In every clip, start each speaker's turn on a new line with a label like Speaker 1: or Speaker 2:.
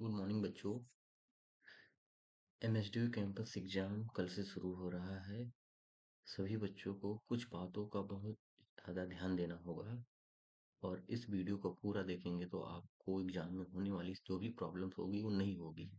Speaker 1: Good morning बच्चों। एमएसडीयू campus exam कल से शुरू हो रहा है। सभी बच्चों को कुछ बातों का बहुत ज़्यादा ध्यान देना होगा और इस वीडियो को पूरा देखेंगे तो आपको एग्जाम में होने वाली जो भी प्रॉब्लम्स होगी वो नहीं होगी।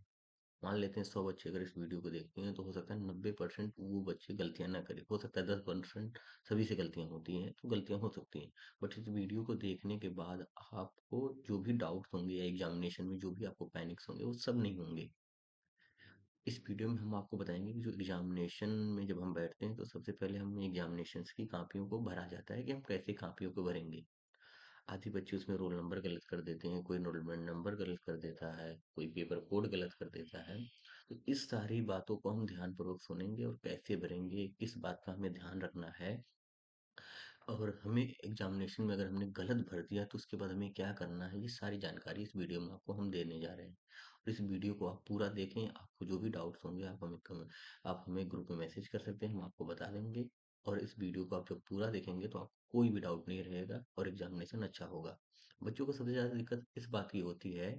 Speaker 1: मान लेते हैं 100 बच्चे अगर इस वीडियो को देखते हैं तो हो सकता है 90% वो बच्चे गलतियां ना करें, हो सकता है 10% सभी से गलतियां होती हैं तो गलतियां हो सकती हैं। बट इस वीडियो को देखने के बाद आपको जो भी डाउट्स होंगे या एग्जामिनेशन में जो भी आपको पैनिक्स होंगे वो सब नहीं होंगे। इस वीडियो में हम आपको बताएंगे कि जो एग्जामिनेशन में जब हम बैठते हैं तो सबसे पहले हम एग्जामिनेशंस की कापियों को भरा जाता है कि हम कैसे कापियों को भरेंगे। आधी बच्चे उसमें रोल नंबर गलत कर देते हैं, कोई रोल नंबर गलत कर देता है, कोई पेपर कोड गलत कर देता है। तो इस सारी बातों को हम ध्यानपूर्वक सुनेंगे और कैसे भरेंगे, किस बात का हमें ध्यान रखना है और हमें एग्जामिनेशन में अगर हमने गलत भर दिया तो उसके बाद हमें क्या करना है, ये सारी जानकारी इस वीडियो में आपको हम देने जा रहे हैं। और इस वीडियो को आप पूरा देखें, आपको जो भी डाउट्स होंगे आप हमें ग्रुप में मैसेज कर सकते हैं, हम आपको बता देंगे। और इस वीडियो को आप जब पूरा देखेंगे तो आपको कोई भी डाउट नहीं रहेगा और एग्जामिनेशन अच्छा होगा। बच्चों को सबसे ज़्यादा दिक्कत इस बात की होती है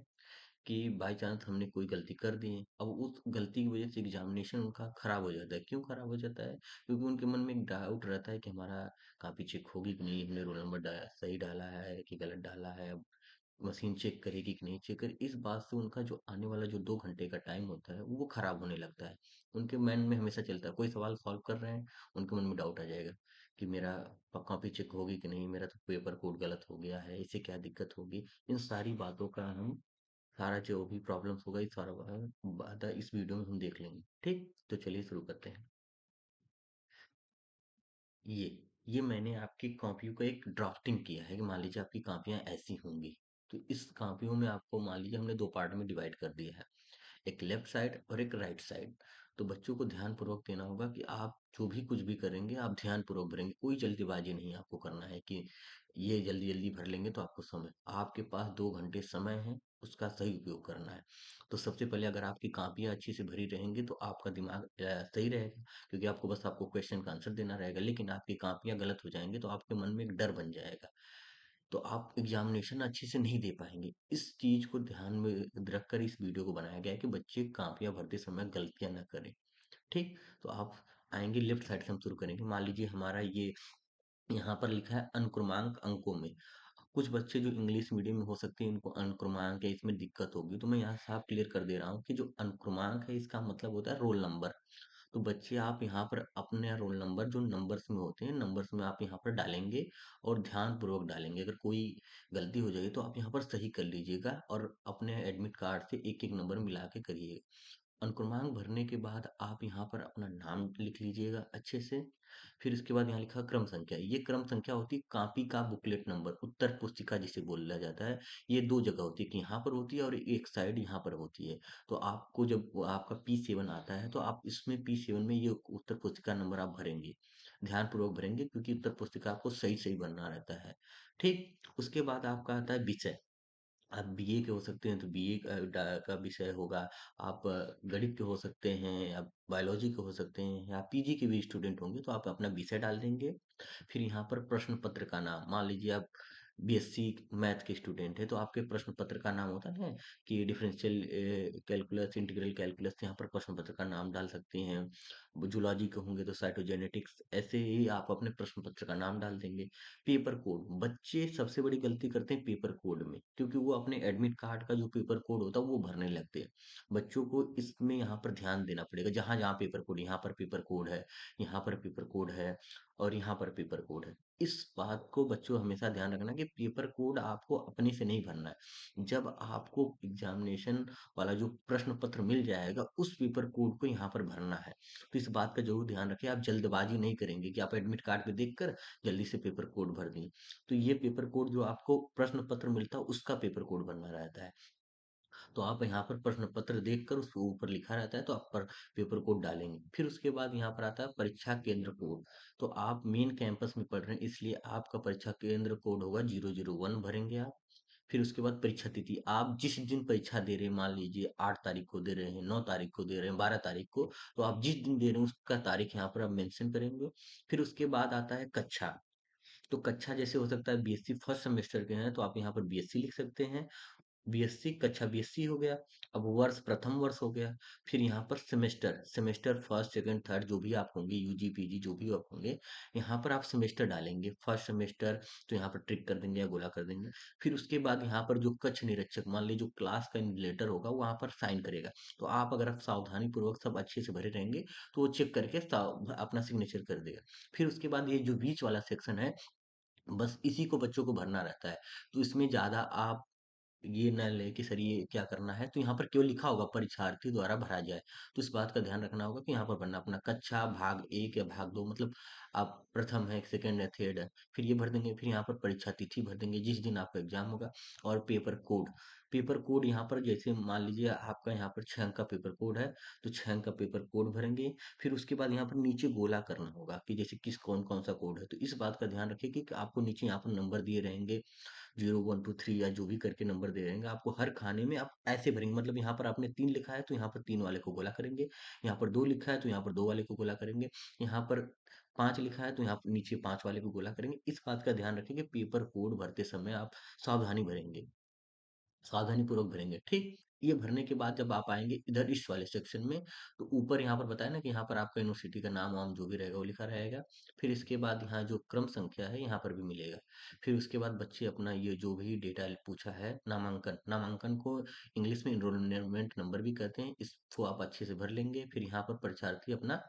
Speaker 1: कि बाई चांस हमने कोई गलती कर दी है, अब उस गलती की वजह से एग्जामिनेशन उनका खराब हो जाता है। क्यों खराब हो जाता है? क्योंकि उनके मन में एक डाउट रहता है कि हमारा कॉपी चेक होगी कि नहीं, हमने रोल नंबर सही डाला है कि गलत डाला है, मशीन चेक करेगी कि नहीं चेक करेगी। इस बात से उनका जो आने वाला जो 2 घंटे का टाइम होता है वो खराब होने लगता है। उनके माइंड में हमेशा चलता है, कोई सवाल सॉल्व कर रहे हैं, उनके मन में डाउट आ जाएगा कि मेरा कॉपी चेक होगी कि नहीं, मेरा तो पेपर कोड गलत हो गया है, इससे क्या दिक्कत होगी। इन सारी बातों का हम सारा जो भी प्रॉब्लम्स होगा इस सारा बात इस वीडियो में हम देख लेंगे। ठीक, तो चलिए शुरू करते हैं। ये ये मैंने आपकी कॉपियों का एक ड्राफ्टिंग किया है कि मान लीजिए आपकी कॉपियां ऐसी होंगी। तो इस कॉपियों में आपको मान लीजिए हमने 2 पार्ट में डिवाइड कर दिया है, एक लेफ्ट साइड और एक राइट साइड। तो बच्चों को ध्यानपूर्वक देना होगा कि आप जो भी कुछ भी करेंगे आप ध्यानपूर्वक भरेंगे, कोई जल्दीबाजी नहीं आपको करना है कि ये जल्दी जल्दी भर लेंगे तो आपको समय, आपके पास 2 घंटे समय है, उसका सही उपयोग करना है। तो सबसे पहले अगर आपकी कापियां अच्छी से भरी रहेंगी तो आपका दिमाग सही रहेगा, क्योंकि आपको क्वेश्चन का आंसर देना रहेगा। लेकिन आपकी कापियां गलत हो जाएंगी तो आपके मन में एक डर बन जाएगा, तो आप एग्जामिनेशन अच्छे से नहीं दे पाएंगे। इस चीज को ध्यान में रखकर इस वीडियो को बनाया गया है कि बच्चे कापियां भरते समय गलतियां ना करें। ठीक, तो आप आएंगे लेफ्ट साइड से, हम शुरू करेंगे। मान लीजिए हमारा ये यहाँ पर लिखा है अनुक्रमांक अंकों में। कुछ बच्चे जो इंग्लिश मीडियम में हो सकते हैं इनको अनुक्रमांक या इसमें दिक्कत होगी, तो मैं यहाँ साफ क्लियर कर दे रहा हूँ कि जो अनुक्रमांक है इसका मतलब होता है रोल नंबर। तो बच्चे आप यहाँ पर अपने रोल नंबर जो नंबर्स में होते हैं, नंबर्स में आप यहाँ पर डालेंगे और ध्यान पूर्वक डालेंगे। अगर कोई गलती हो जाए तो आप यहाँ पर सही कर लीजिएगा और अपने एडमिट कार्ड से एक एक नंबर मिला के करिएगा। अनुक्रमांक भरने के बाद आप यहाँ पर अपना नाम लिख लीजिएगा अच्छे से। फिर इसके बाद यहाँ लिखा क्रम संख्या, ये क्रम संख्या होती है कॉपी का बुकलेट नंबर, उत्तर पुस्तिका जिसे बोला जाता है। ये 2 जगह होती है, कि यहाँ पर होती है और एक साइड यहाँ पर होती है। तो आपको जब वो आपका P7 आता है तो आप इसमें P7 में ये उत्तर पुस्तिका नंबर आप भरेंगे, ध्यानपूर्वक भरेंगे, क्योंकि उत्तर पुस्तिका आपको सही सही भरना रहता है। ठीक, उसके बाद आपका आता है विषय। आप बीए के हो सकते हैं तो बीए का विषय होगा। आप गणित के हो सकते हैं, आप बायोलॉजी के हो सकते हैं, या पीजी के भी स्टूडेंट होंगे तो आप अपना विषय डाल देंगे। फिर यहाँ पर प्रश्न पत्र का नाम, मान लीजिए आप बीएससी मैथ के स्टूडेंट है तो आपके प्रश्न पत्र का नाम होता है कि डिफरेंशियल कैलकुलस, इंटीग्रल कैलकुलस, यहाँ पर प्रश्न पत्र का नाम डाल सकते हैं। जूलॉजी के होंगे तो साइटोजेनेटिक्स, ऐसे ही आप अपने प्रश्न पत्र का नाम डाल देंगे। पेपर कोड, बच्चे सबसे बड़ी गलती करते हैं पेपर कोड में, क्योंकि वो अपने एडमिट कार्ड का जो पेपर कोड होता है वो भरने लगते हैं। बच्चों को इसमें यहाँ पर ध्यान देना पड़ेगा, जहां जहां पेपर कोड, यहाँ पर पेपर कोड है, यहाँ पर पेपर कोड है और यहाँ पर पेपर कोड है। इस बात को बच्चों हमेशा ध्यान रखना कि पेपर कोड आपको अपने से नहीं भरना है। जब आपको एग्जामिनेशन वाला जो प्रश्न पत्र मिल जाएगा उस पेपर कोड को यहाँ पर भरना है। तो इस बात का जरूर ध्यान रखें, आप जल्दबाजी नहीं करेंगे कि आप एडमिट कार्ड पे देखकर जल्दी से पेपर कोड भर दें। तो ये पेपर कोड जो आपको प्रश्न पत्र मिलता है उसका पेपर कोड बनना रहता है। तो आप यहाँ पर प्रश्न पत्र देखकर उसके ऊपर लिखा रहता है तो आप पर पेपर कोड डालेंगे। फिर उसके बाद यहाँ पर आता है परीक्षा केंद्र कोड। तो आप मेन कैंपस में पढ़ रहे हैं इसलिए आपका परीक्षा केंद्र कोड होगा 001 भरेंगे आप। फिर उसके बाद परीक्षा तिथि, आप जिस दिन परीक्षा दे रहे हैं, मान लीजिए 8 तारीख को दे रहे हैं, 9 तारीख को दे रहे हैं, 12 तारीख को, तो आप जिस दिन दे रहे हैं उसका तारीख यहाँ पर आप मेंशन करेंगे। फिर उसके बाद आता है कक्षा। तो कक्षा जैसे हो सकता है बीएससी फर्स्ट सेमेस्टर के हैं तो आप यहाँ पर बीएससी लिख सकते हैं। बीएससी कक्षा बीएससी हो गया। अब वर्ष प्रथम वर्ष हो गया। फिर यहाँ पर semester semester first second third जो भी आप होंगे, यूजी पीजी जो भी आप होंगे, यहाँ पर आप सेमेस्टर डालेंगे। फर्स्ट सेमेस्टर तो यहाँ पर ट्रिक कर देंगे या गोला कर देंगे। फिर उसके बाद यहाँ पर जो कक्ष निरीक्षक, मान लीजिए जो क्लास का इन्विजिलेटर होगा, वहाँ पर साइन करेगा। तो आप अगर आप सावधानी पूर्वक सब अच्छे से भरे रहेंगे, तो वो चेक करके अपना सिग्नेचर कर देगा। फिर उसके बाद ये जो बीच वाला सेक्शन है, बस इसी को बच्चों को भरना रहता है। तो इसमें ज्यादा आप ये ना ले कि सर ये क्या करना है, तो यहाँ पर केवल लिखा होगा परीक्षार्थी द्वारा भरा जाए। तो इस बात का ध्यान रखना होगा कि यहाँ पर भरना अपना कक्षा भाग एक या भाग दो, मतलब आप प्रथम है, सेकंड है, थर्ड है, फिर ये भर देंगे। फिर यहाँ पर परीक्षा तिथि भर देंगे जिस दिन आपका एग्जाम होगा। और पेपर कोड, पेपर कोड यहाँ पर जैसे मान लीजिए आपका यहाँ पर 6 अंक का पेपर कोड है, तो 6 अंक का पेपर कोड भरेंगे। फिर उसके बाद यहाँ पर नीचे गोला करना होगा कि जैसे किस कौन कौन सा कोड है। तो इस बात का ध्यान रखिए कि आपको नीचे यहाँ पर नंबर दिए रहेंगे, 0 1 2 3 या जो भी करके नंबर दे रहेंगे आपको। हर खाने में आप ऐसे भरेंगे, मतलब यहाँ पर आपने 3 लिखा है तो यहाँ पर 3 वाले को गोला करेंगे। यहाँ पर 2 लिखा है तो यहाँ पर 2 वाले को गोला करेंगे। यहाँ पर 5 लिखा है तो यहाँ पर नीचे 5 वाले को गोला करेंगे। इस बात का ध्यान रखेंगे, पेपर कोड भरते समय आप सावधानी भरेंगे, सावधानी पूर्वक भरेंगे, ठीक। ये भरने के बाद जब आप आएंगे इधर इस वाले सेक्शन में, तो ऊपर यहाँ पर बताया ना कि यहाँ पर आपका यूनिवर्सिटी का नाम वाम जो भी रहेगा वो लिखा रहेगा। फिर इसके बाद यहाँ जो क्रम संख्या है यहाँ पर भी मिलेगा। फिर उसके बाद बच्चे अपना ये जो भी डेटा पूछा है, नामांकन, नामांकन को इंग्लिश में इनरोलमेंट नंबर भी कहते हैं, इसको आप अच्छे से भर लेंगे। फिर यहाँ पर परीक्षार्थी अपना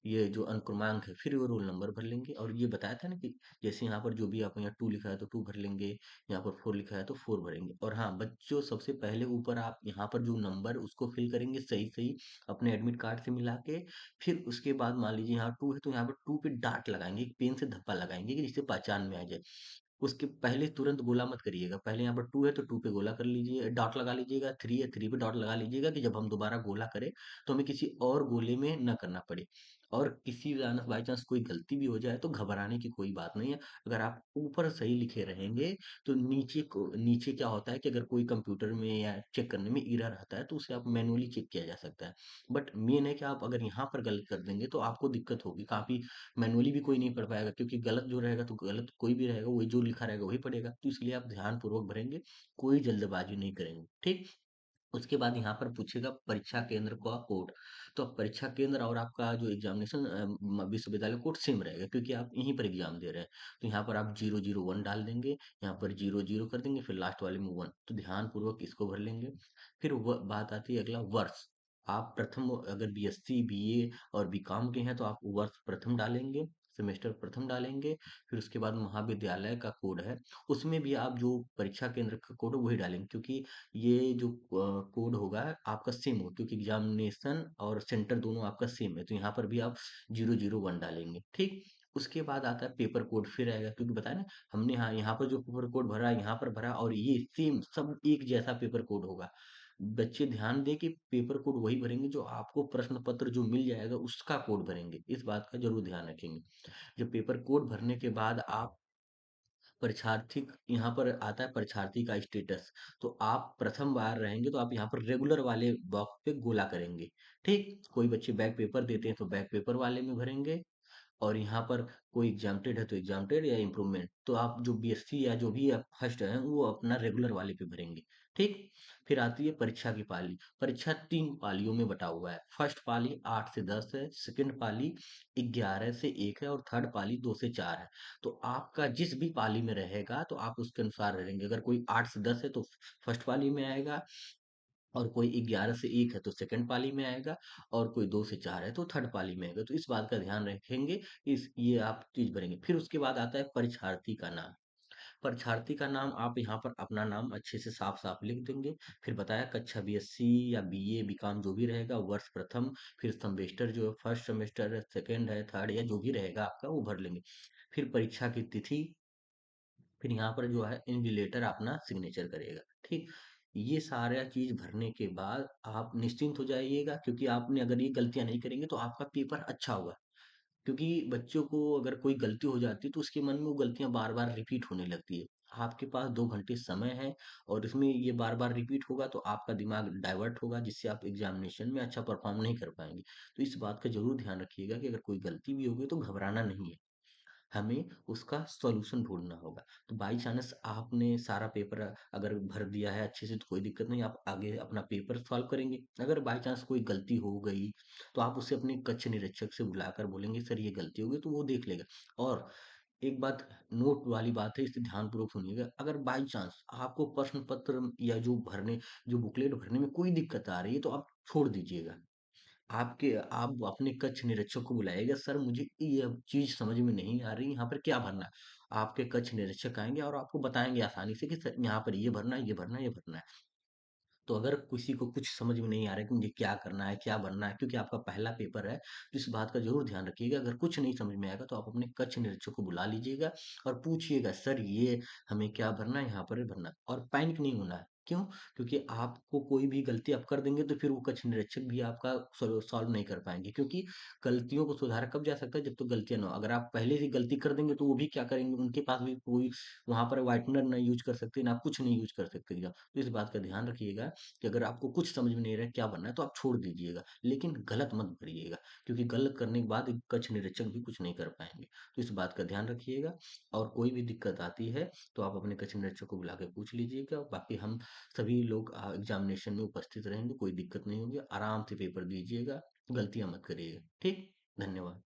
Speaker 1: ये जो अनुक्रमांक है, फिर वो रोल नंबर भर लेंगे। और ये बताया था ना कि जैसे यहाँ पर जो भी आप यहाँ 2 लिखा है तो 2 भर लेंगे, यहाँ पर 4 लिखा है तो 4 भरेंगे। और हाँ बच्चों, सबसे पहले ऊपर आप यहाँ पर जो नंबर उसको फिल करेंगे सही सही अपने एडमिट कार्ड से मिला के। फिर उसके बाद मान लीजिए यहाँ 2 है तो यहाँ पर 2 पे डॉट लगाएंगे, एक पेन से धब्बा लगाएंगे कि जिससे पहचान में आ जाए। उसके पहले तुरंत गोला मत करिएगा, पहले यहाँ पर 2 है तो 2 पे गोला कर लीजिए, डॉट लगा लीजिएगा। 3 है, 3 पे डॉट लगा लीजिएगा कि जब हम दोबारा गोला करें तो हमें किसी और गोले में न करना पड़े। और किसी बाई चांस कोई गलती भी हो जाए तो घबराने की कोई बात नहीं है। अगर आप ऊपर सही लिखे रहेंगे तो नीचे क्या होता है कि अगर कोई कंप्यूटर में या चेक करने में एरर आता है तो उसे आप मैनुअली चेक किया जा सकता है। बट मेन है कि आप अगर यहाँ पर गलत कर देंगे तो आपको दिक्कत होगी काफी। मैनुअली भी कोई नहीं पढ़ पाएगा, क्योंकि गलत जो रहेगा तो गलत कोई भी रहेगा, वही जो लिखा रहेगा वही पढ़ेगा। तो इसलिए आप ध्यान पूर्वक भरेंगे, कोई जल्दबाजी नहीं करेंगे, ठीक। उसके बाद यहाँ पर पूछेगा परीक्षा केंद्र का कोड। तो अब परीक्षा केंद्र और आपका जो एग्जामिनेशन विश्वविद्यालय कोड सेम रहेगा, क्योंकि आप यहीं पर एग्जाम दे रहे हैं। तो यहाँ पर आप 0 0 1 डाल देंगे, यहाँ पर 0 0 कर देंगे, फिर लास्ट वाले में 1। तो ध्यान पूर्वक इसको भर लेंगे। फिर बात आती है अगला वर्ष। आप प्रथम, अगर बीएससी बीए और बीकॉम के हैं तो आप वर्ष प्रथम डालेंगे, सेमेस्टर प्रथम डालेंगे। फिर उसके बाद महाविद्यालय का कोड है, उसमें भी आप जो परीक्षा केंद्र का कोड है वही डालेंगे, क्योंकि ये जो कोड होगा आपका सेम हो, क्योंकि एग्जामिनेशन और सेंटर दोनों आपका सेम है। तो यहाँ पर भी आप 0 0 1 डालेंगे, ठीक। उसके बाद आता है पेपर कोड, फिर आएगा, क्योंकि बताया ना हमने, हाँ यहाँ पर जो पेपर कोड भरा यहाँ पर भरा, और ये सेम सब एक जैसा पेपर कोड होगा। बच्चे ध्यान दें कि पेपर कोड वही भरेंगे जो आपको प्रश्न पत्र जो मिल जाएगा उसका कोड भरेंगे, इस बात का जरूर ध्यान रखेंगे। जब पेपर कोड भरने के बाद आप परीक्षार्थी, यहाँ पर आता है परीक्षार्थी का स्टेटस। तो आप प्रथम बार रहेंगे तो आप यहाँ पर रेगुलर वाले बॉक्स पे गोला करेंगे, ठीक। कोई बच्चे बैक पेपर देते हैं तो बैक पेपर वाले में भरेंगे। और यहाँ पर कोई एग्जाम्प्टेड है तो एग्जाम्प्टेड या इम्प्रूवमेंट, तो आप जो बीएससी या जो भी आप फर्स्ट हैं वो अपना रेगुलर वाले पे भरेंगे, ठीक। फिर आती है परीक्षा की पाली। परीक्षा 3 पालियों में बटा हुआ है। फर्स्ट पाली 8 से 10 है, सेकंड पाली 11 से 1 है, और थर्ड पाली 2 से 4 है। तो आपका जिस भी पाली में रहेगा तो आप उसके अनुसार रहेंगे। अगर कोई 8 से 10 है तो फर्स्ट पाली में आएगा, और कोई 11 से 1 है तो सेकंड पाली में आएगा, और कोई 2 से 4 है तो थर्ड पाली में आएगा। तो इस बात का ध्यान रखेंगे, इस ये आप चीज भरेंगे। फिर उसके बाद आता है परीक्षार्थी का नाम। परीक्षार्थी का नाम आप यहाँ पर अपना नाम अच्छे से साफ साफ लिख देंगे। फिर बताया कक्षा बीएससी या बीए बीकॉम जो भी रहेगा, वर्ष प्रथम, फिर सेमेस्टर जो है फर्स्ट सेमेस्टर है, सेकंड है, थर्ड, या जो भी रहेगा आपका वो भर लेंगे। फिर परीक्षा की तिथि, फिर यहाँ पर जो है इन्विजिलेटर अपना सिग्नेचर करेगा, ठीक। ये सारा चीज भरने के बाद आप निश्चिंत हो जाइएगा, क्योंकि आपने अगर ये गलतियां नहीं करेंगे तो आपका पेपर अच्छा होगा। क्योंकि बच्चों को अगर कोई गलती हो जाती है तो उसके मन में वो गलतियां बार बार रिपीट होने लगती है। आपके पास 2 घंटे समय है, और इसमें ये बार बार रिपीट होगा तो आपका दिमाग डाइवर्ट होगा, जिससे आप एग्जामिनेशन में अच्छा परफॉर्म नहीं कर पाएंगे। तो इस बात का जरूर ध्यान रखिएगा कि अगर कोई गलती भी होगी तो घबराना नहीं है। हमें उसका सॉल्यूशन ढूँढना होगा। तो बाई चांस आपने सारा पेपर अगर भर दिया है अच्छे से तो कोई दिक्कत नहीं, आप आगे अपना पेपर सॉल्व करेंगे। अगर बाई चांस कोई गलती हो गई, तो आप उसे अपने कक्ष निरीक्षक से बुलाकर बोलेंगे सर ये गलती हो गई, तो वो देख लेगा। और एक बात नोट वाली बात है, इसे ध्यानपूर्वक सुनिएगा। अगर बाई चांस आपको प्रश्न पत्र या जो बुकलेट भरने में कोई दिक्कत आ रही है, तो आप छोड़ दीजिएगा। आप अपने कक्ष निरीक्षक को बुलाइएगा, सर मुझे ये चीज़ समझ में नहीं आ रही, यहाँ पर क्या भरना है? आपके कक्ष निरीक्षक आएँगे और आपको बताएँगे आसानी से कि सर यहाँ पर ये भरना है, ये भरना है, ये भरना है। तो अगर किसी को कुछ समझ में नहीं आ रहा है कि मुझे क्या करना है, क्या बनना है, क्योंकि आपका पहला पेपर है, तो इस बात का ज़रूर ध्यान रखिएगा। अगर कुछ नहीं समझ में आएगा तो आप अपने कक्ष निरीक्षक को बुला लीजिएगा और पूछिएगा, सर ये हमें क्या भरना है, यहाँ पर भरना है। और पैनिक नहीं होना है। क्यों? क्योंकि आपको कोई भी गलती आप कर देंगे तो फिर वो कक्ष निरीक्षक भी आपका सॉल्व नहीं कर पाएँगे, क्योंकि गलतियों को सुधारा कब जा सकता है, जब तक गलतियाँ ना हो। अगर आप पहले से गलती कर देंगे तो वो भी क्या करेंगे, उनके पास भी कोई वहाँ पर व्हाइटनर ना यूज़ कर सकते, ना कुछ नहीं यूज़ कर सकते। तो इस बात का ध्यान रखिएगा कि अगर आपको कुछ समझ में नहीं रहा है क्या बनना है तो आप छोड़ दीजिएगा, लेकिन गलत मत भरिएगा, क्योंकि गलत करने के बाद एक कक्ष निरीक्षक भी कुछ नहीं कर पाएंगे। तो इस बात का ध्यान रखिएगा। और कोई भी दिक्कत आती है तो आप अपने कक्ष निरीक्षक को बुला के पूछ लीजिएगा। बाकी हम सभी लोग एग्जामिनेशन में उपस्थित रहेंगे, कोई दिक्कत नहीं होगी, आराम से पेपर दीजिएगा, गलतियां मत करिएगा। ठीक, धन्यवाद।